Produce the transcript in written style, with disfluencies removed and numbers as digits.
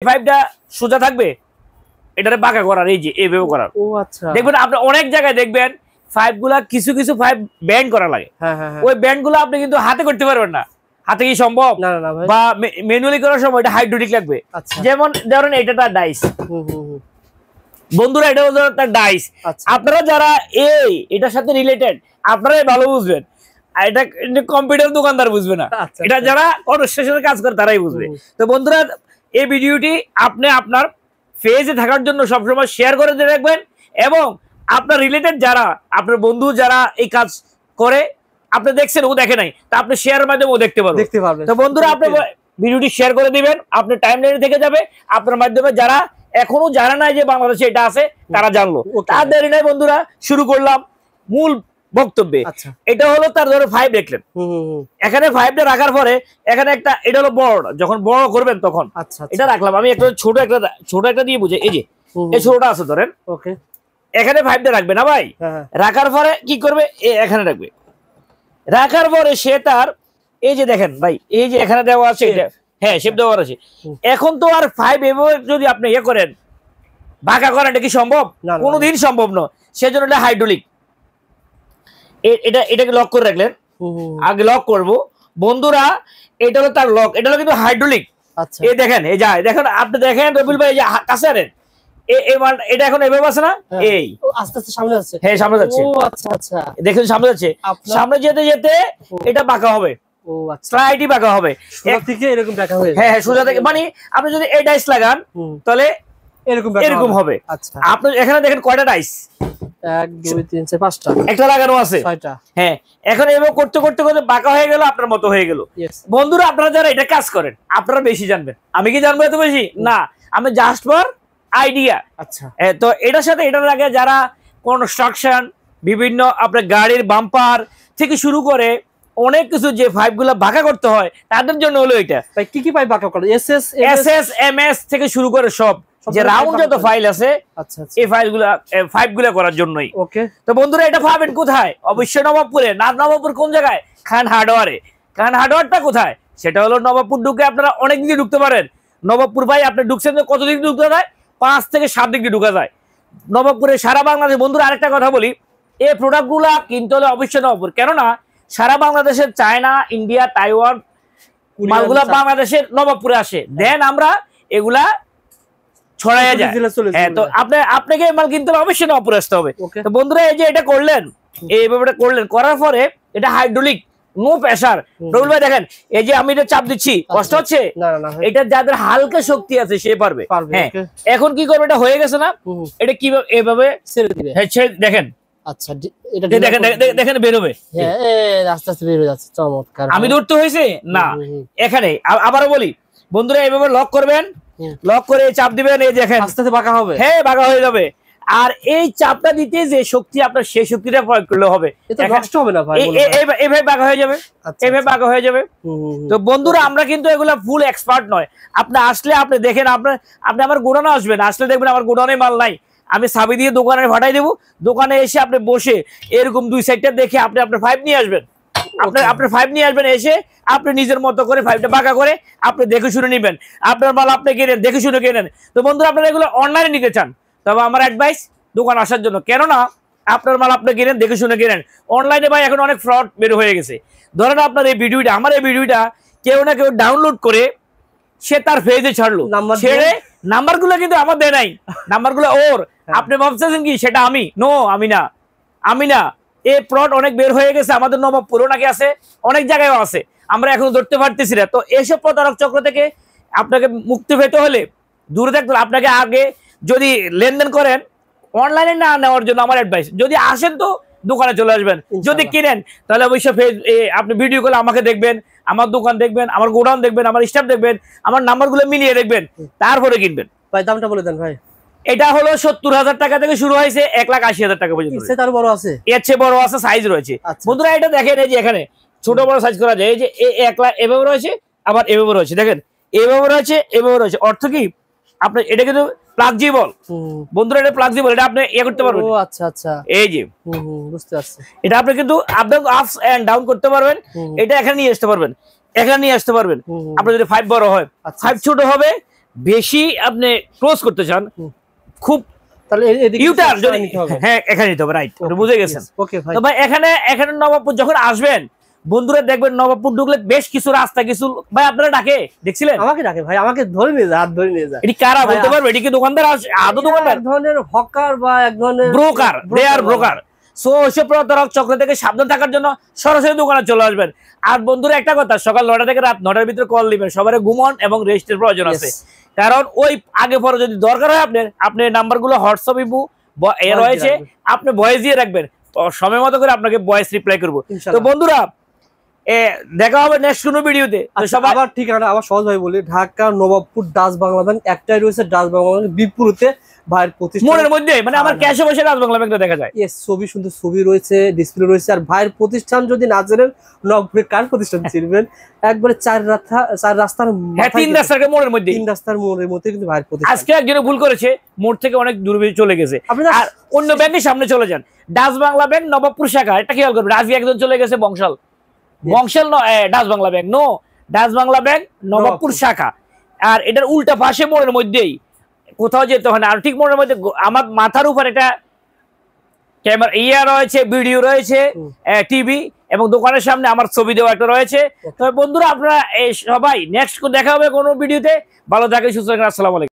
পাইপটা সোজা থাকবে, এটারে বাঁকা করার, এই যে এইভাবে করার। ও আচ্ছা, দেখবেন আপনি অনেক জায়গায় দেখবেন পাইপগুলা কিছু কিছু পাইপ ব্যান্ড করা লাগে, ওই ব্যান্ডগুলো আপনি কিন্তু হাতে করতে পারবেন না। হাতে কি সম্ভব? না না ভাই, বা ম্যানুয়ালি করার সময় এটা হাইড্রোলিক লাগবে। যেমন ধরেন এটা তার ডাইস, বন্ধুরা এটা হলো তার ডাইস। আপনারা যারা এটার সাথে রিলেটেড আপনারাই ভালো বুঝবেন, এটা কম্পিউটার দোকানদার বুঝবে না, এটা যারা কনস্ট্রাকশনের কাজ করে তারাই বুঝবে। তো বন্ধুরা এই ভিডিওটি আপনি আপনার পেজে থাকার জন্য সবসময় শেয়ার করে দিয়ে রাখবেন, এবং আপনার রিলেটেড যারা আপনার বন্ধু যারা এই কাজ করে আপনি দেখছেন ও দেখে নাই, তা আপনি শেয়ারের মাধ্যমে ও দেখতে পারবেন। তো বন্ধুরা আপনি ভিডিওটি শেয়ার করে দিবেন, আপনার টাইমলাইনে থেকে যাবে, আপনার মাধ্যমে যারা এখনো জানা নাই যে বাংলাদেশে এটা আছে তারা জানলো। তার দেরি নাই বন্ধুরা, শুরু করলাম মূল বক্তব্যে। এটা হলো তার ধরো 5 দেখলেন, এখানে 5টা রাখার পরে এখানে একটা, এটা হলো বড়, যখন বড় করবেন তখন এটা রাখলাম। আমি একটা ছোট একটা দিয়ে বুঝে, এই যে এই ছোটটা আছে ধরেন, এখানে 5টা রাখবে না ভাই। রাখার পরে কি করবে, এখানে রাখবে, রাখার পরে সে তার এই যে দেখেন ভাই, এই যে এখানে দেওয়া আছে, হ্যাঁ শেপ দেওয়া আছে। এখন তো আর 5 এভাবে যদি আপনি ইয়ে করেন বাঁকা করেন, এটা কি সম্ভব? কোনোদিন সম্ভব নয়। সেজন্য এটা হাইড্রোলিক। এটাকে লক করে রাখলেন, আগে লক করব বন্ধুরা, এটা হলো তার লক, এটা হলো কিন্তু হাইড্রোলিক। এই দেখেন, এই যায় দেখেন, আপনি দেখেন রবিল ভাই, এই যে কাছে আনেন, এটা এখন এভাবে আছে না, এই আস্তে আস্তে সামনে যাচ্ছে। হ্যাঁ সামনে যাচ্ছে। ও আচ্ছা আচ্ছা, দেখুন সামনে যাচ্ছে, সামনে যেতে যেতে এটা বাঁকা হবে। ও আচ্ছা, স্লাইডই বাঁকা হবে, সোজা থেকে এরকম বাঁকা হয়ে যায়। হ্যাঁ হ্যাঁ, সোজা থেকে, মানে আপনি যদি এই ডাইস লাগান তাহলে এরকম হবে। আচ্ছা, আপনি এখানে দেখেন কয়টা ডাইস, 1 2 3 4 5টা, একটা লাগানো আছে 6টা। হ্যাঁ, এখন এভাবে করতে করতে করতে বাঁকা হয়ে গেল, আপনার মতো হয়ে গেল। বন্ধুরা আপনারা যারা এটা কাজ করেন আপনারা বেশি জানবেন, আমি কি জানবো এত বেশি না, আমি জাস্ট ফর আইডিয়া। আচ্ছা, তো এটার সাথে এটার আগে যারা কনস্ট্রাকশন, বিভিন্ন আপনার গাড়ির বাম্পার থেকে শুরু করে অনেক কিছু যে পাইপগুলো বাঁকা করতে হয় তাদের জন্য হলো এটা। কি কি পাইপ বাঁকা করে, এসএস এমএস থেকে শুরু করে সব যে রাউন্ড যত ফাইল আছে, এই পাইপগুলো করার জন্যই। ওকে, তো বন্ধুরা এটা পাবেন কোথায়? অবশ্যই নবাবপুরে। না, নবাবপুর কোন জায়গায়? খান হার্ডওয়ারে। খান হার্ডওয়ারটা কোথায়? সেটা হলো নবাবপুর। ঢুকে আপনারা অনেক দিকে ঢুকতে পারেন। নবাবপুর ভাই আপনি ঢুকছেন, কত দিক ঢুকতে যায়? 5 থেকে 7 দিক দিয়ে ঢুকা যায় নবাবপুরে। সারা বাংলাদেশ বন্ধুরা আরেকটা কথা বলি, এই প্রোডাক্টগুলা কিনতে হলে অবশ্যই নবাবপুর, কেননা সারা বাংলাদেশের চায়না, ইন্ডিয়া, তাইওয়ান মালগুলা বাংলাদেশের নবাবপুরে আসে, দেন আমরা এগুলা ছড়াইয়া যায়। হ্যাঁ, তো আপনাকে মাল কিনতে হলে অবশ্যই নবাবপুরে আসতে হবে। তো বন্ধুরা এই যে এটা করলেন, এইভাবে করলেন, করার পরে এটা হাইড্রোলিক, নো প্রেসার। রবিল ভাই দেখেন, এই যে আমি এটা চাপ দিচ্ছি, কষ্ট হচ্ছে? এটা যাদের হালকা শক্তি আছে সে পারবে। হ্যাঁ, এখন কি করবে, এটা হয়ে গেছে না, এটা কিভাবে এভাবে ছেড়ে দিবে। হ্যাঁ, দেখেন। আচ্ছা, এটা দেখেন দেখেন বের হবে, হ্যাঁ আস্তে আস্তে বের হয়ে যাচ্ছে। চমৎকার। আমি ধরতে হয়েছে না, এখানে আবারও বলি বন্ধুরা, এইভাবে লক করবেন, লক করে চাপ দিবেন, এই দেখেন আস্তে আস্তে বাঁকা হবে। হ্যাঁ, বাঁকা হয়ে যাবে। আর এই চাপটা দিতে যে শক্তি, আপনার সেই শক্তিটা প্রয়োগ করলে হবে, এটা নষ্ট হবে না ভাই। এইভাবে বাঁকা হয়ে যাবে, এইভাবে বাঁকা হয়ে যাবে। তো বন্ধুরা আমরা কিন্তু এগুলা ফুল এক্সপার্ট নয়। আপনি আসলে আপনি দেখেন, আপনি আমার গোডাউনে আসবেন, আসলে দেখবেন আমার গোডাউনে মাল নাই, আমি চাবি দিয়ে দোকানে পাঠাই দেবো। দোকানে এসে আপনি বসে এরকম 2 সাইডটা দেখে আপনি আপনার 5 নিয়ে আসবেন, আপনার 5 নিয়ে আসবেন, এসে আপনি নিজের মতো করে 5টা বাঁকা করে আপনি দেখে শুনে নেবেন। আপনার মাল আপনি কেনেন, দেখে শুনে কেনেন। তো বন্ধুরা আপনারা এগুলো অনলাইনে নিতে চান, তবে আমার অ্যাডভাইস দোকান আসার জন্য, কেননা আপনার মাল আপনি কেনেন, দেখে শুনে কেনেন। অনলাইনে ভাই এখন অনেক ফ্রড বের হয়ে গেছে। ধরেন আপনার এই ভিডিওটা, আমার এই ভিডিওটা কেউ না কেউ ডাউনলোড করে সে তার পেজে ছাড়লো, ছেড়ে নাম্বারগুলো কিন্তু আমার দেয় নাই, নাম্বারগুলো ওর। আপনি ভাবছেন কি সেটা আমি? নো, আমি না। এই ফ্রড অনেক বের হয়ে গেছে, আমাদের নবাবপুরও নাকি আছে, অনেক জায়গায়ও আছে, আমরা এখন ধরতে পারতেছি না। তো এইসব প্রতারক চক্র থেকে আপনাকে মুক্তি পেতে হলে, দূরে থাকতে হলে, আপনাকে আগে যদি লেনদেন করেন, অনলাইনে না নেওয়ার জন্য আমার অ্যাডভাইস, যদি আসেন তো দোকানে চলে আসবেন। যদি কিনেন তাহলে অবশ্যই আপনি ভিডিও কলে আমাকে দেখবেন, আমার দোকান দেখবেন, আমার গোডাউন দেখবেন, আমার স্টাফ দেখবেন, আমার নাম্বারগুলো মিলিয়ে দেখবেন, তারপরে কিনবেন। ভাই দামটা বলে দেন ভাই। এটা হলো 70,000 টাকা থেকে শুরু হয়েছে 1,80,000 টাকা পর্যন্ত। এর বড় আছে, এর চেয়ে বড় আছে, সাইজ রয়েছে। বন্ধুরা এটা দেখেন, এই যে এখানে ছোট বড় সাইজ করা যায়। এই যে 1 লাখ এভাবে রয়েছে, আবার এভাবে রয়েছে, দেখেন এভাবে রয়েছে, এভাবে রয়েছে। অর্থ কি, আপনি এটা কিন্তু ফ্লেক্সিবল বন্ধুরা, এটা ফ্লেক্সিবল, এটা আপনি ইয়ে করতে পারবেন। ও আচ্ছা আচ্ছা, এই যে বুঝতে পারছি, এটা আপনি কিন্তু আপস এন্ড ডাউন করতে পারবেন। এটা এখানে নিয়ে আসতে পারবেন, এখানে নিয়ে আসতে পারবেন। আপনার যদি 5 বড় হয়, 5 ছোট হবে, বেশি আপনি ক্লোজ করতে চান, খুব তাহলে ইউটার যদি হ্যাঁ এখানে নিতে হবে, রাইট, বুঝে গেছেন। তো ভাই এখানে নবাবপুর যখন আসবেন বন্ধুরা দেখবেন নবাবপুর ঢুকলে বেশ কিছু রাস্তা কিছু ভাই আপনারা ডাকে দেখছিলেন, আমাকে ডাকে ভাই, আমাকে ধরে নিয়ে যায়, হাত ধরে নিয়ে যায়। এটি কারা বলতে পারবে? এটি কি দোকানদার? আদৌ দোকানদার, এক ধরনের হকার বা এক ধরনের ব্রোকার, দে আর ব্রোকার। সো ওইসব প্রতারক চক্র থেকে সাবধান থাকার জন্য সরাসরি দোকানে চলে আসবেন। আর বন্ধুরা একটা কথা, সকাল 9টা থেকে রাত 9টার ভিতরে কল দিবেন, সবার ঘুমন এবং রেস্টের প্রয়োজন আছে। কারণ ওই আগে পরে যদি দরকার হয় আপনার নাম্বারগুলো হোয়াটসঅ্যাপে রয়েছে, আপনি ভয়েস দিয়ে রাখবেন, সময় মতো করে আপনাকে ভয়েস রিপ্লাই করবো। তো বন্ধুরা দেখা হবে নেক্সট কোনো ভিডিওতে। আবার ঠিকানা আবার সহজ ভাই বলি, ঢাকা নবাবপুর ডাচ বাংলা ব্যাংক, একটাই রয়েছে ডাচ বাংলা ব্যাংক বিপুলতে ভাইয়ের প্রতিষ্ঠান মনের মধ্যে, মানে আমার ক্যাশে বসে ডাচ বাংলা ব্যাংকটা দেখা যায়। ছবি সুন্দর ছবি রয়েছে, ডিসপ্লে রয়েছে। আর ভাইয়ের প্রতিষ্ঠান যদি না জানেন, নবাবপুরের কার প্রতিষ্ঠান চিনবেন? একবারে চার রাস্তার তিন রাস্তার মোড়ের মধ্যে, তিন রাস্তার মোড়ের মধ্যে কিন্তু ভাইয়ের প্রতিষ্ঠান। আজকে একজনে ভুল করেছে, মোড় থেকে অনেক দূরে চলে গেছে, আর অন্য ব্যাংকের সামনে চলে যান, ডাচ বাংলা ব্যাংক নবাবপুর শাখা, এটা খেয়াল করবেন। আজকে একজন চলে গেছে Bangshal Dutch Bangla bank, no, Dutch Bangla bank Nawabpur শাখা। আর এটার উল্টা পাশে মোড়ের মধ্যেই, কোথাও যেতে হয় না। আর ঠিক মোড়ের মধ্যে আমার মাথার উপর এটা ক্যামেরা রয়েছে, ভিডিও রয়েছে, টিভি, এবং দোকানের সামনে আমার ছবি দেওয়া একটা রয়েছে। তবে বন্ধুরা আপনারা সবাই নেক্সট দেখা হবে কোনো ভিডিওতে। ভালো থাকেন, সুস্থ থাকেন, আসসালামু আলাইকুম।